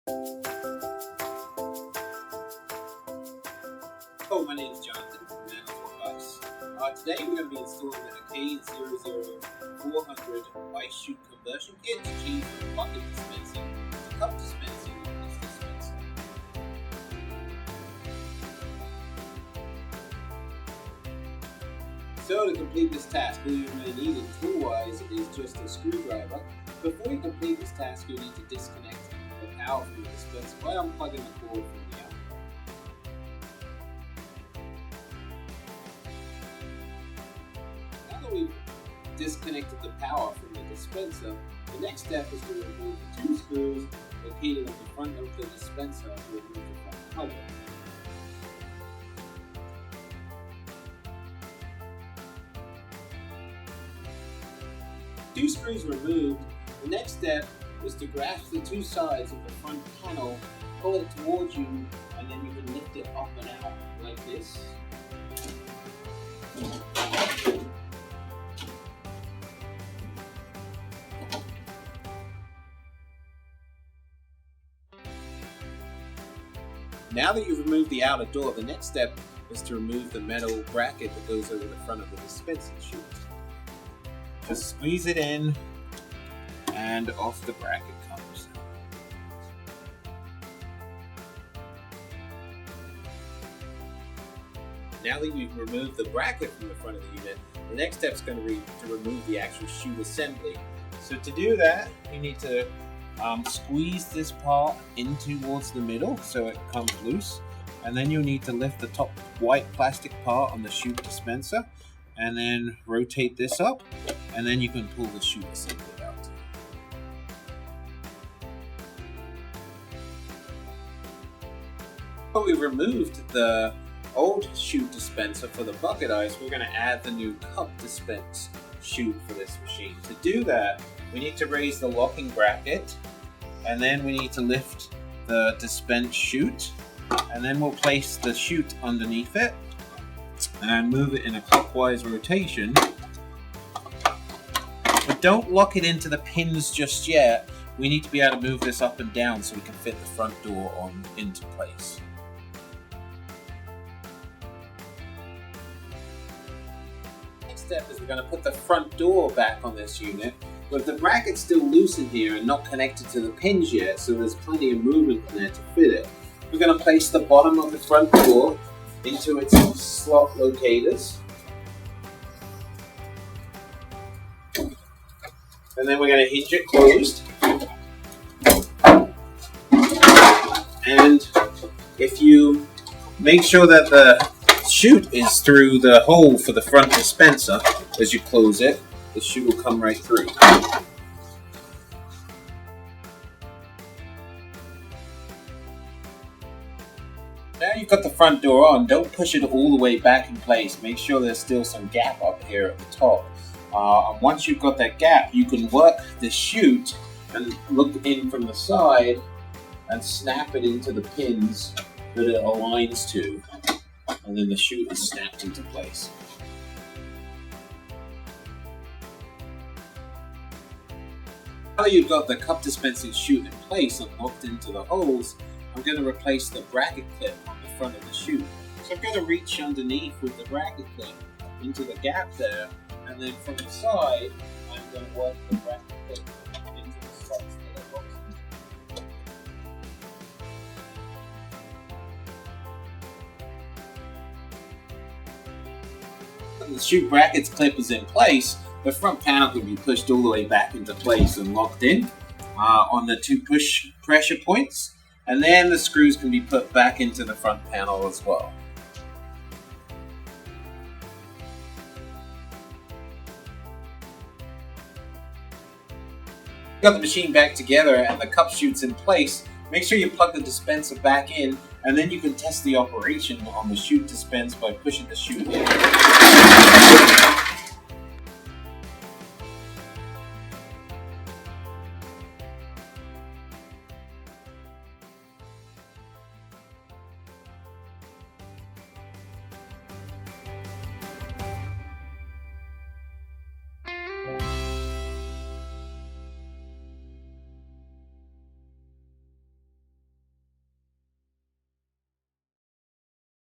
Hello, my name is Jonathan from Manitowoc. Today we're going to be installing a K00400 ice chute conversion kit to change from bucket dispensing to cup dispensing on this dispenser. So to complete this task, all you're going to need tool-wise is just a screwdriver. Before you complete this task, you'll need to disconnect the power from the dispenser by unplugging the cord from the outlet. Now that we've disconnected the power from the dispenser, the next step is to remove the two screws located on the front of the dispenser to remove the front cover. Two screws removed, the next step is to grasp the two sides of the front panel, pull it towards you, and then you can lift it up and out like this. Now that you've removed the outer door, the next step is to remove the metal bracket that goes over the front of the dispensing chute. Just squeeze it in, and off the bracket comes. Now that you've removed the bracket from the front of the unit, the next step is going to be to remove the actual chute assembly. So to do that, you need to squeeze this part in towards the middle so it comes loose, and then you'll need to lift the top white plastic part on the chute dispenser and then rotate this up, and then you can pull the chute assembly out. When we removed the old chute dispenser for the bucket ice, we're going to add the new cup dispense chute for this machine. To do that, we need to raise the locking bracket, and then we need to lift the dispense chute, and then we'll place the chute underneath it and move it in a clockwise rotation. But don't lock it into the pins just yet. We need to be able to move this up and down so we can fit the front door into place. Next step is we're going to put the front door back on this unit, but the bracket's still loose in here and not connected to the pins yet, so there's plenty of movement in there to fit it. We're going to place the bottom of the front door into its slot locators. And then we're going to hinge it closed. And if you make sure that the chute is through the hole for the front dispenser, as you close it, the chute will come right through. Now you've got the front door on, don't push it all the way back in place. Make sure there's still some gap up here at the top. And once you've got that gap, you can work the chute and look in from the side and snap it into the pins that it aligns to. And then the chute is snapped into place. Now that you've got the cup dispensing chute in place and locked into the holes, I'm going to replace the bracket clip on the front of the chute. So I'm going to reach underneath with the bracket clip into the gap there, and then from the side, I'm going to work the bracket clip into the slots that are boxed. When the chute bracket's clip is in place, the front panel can be pushed all the way back into place and locked in on the two push pressure points. And then the screws can be put back into the front panel as well. Got the machine back together and the cup chute's in place. Make sure you plug the dispenser back in, and then you can test the operation on the chute dispense by pushing the chute in.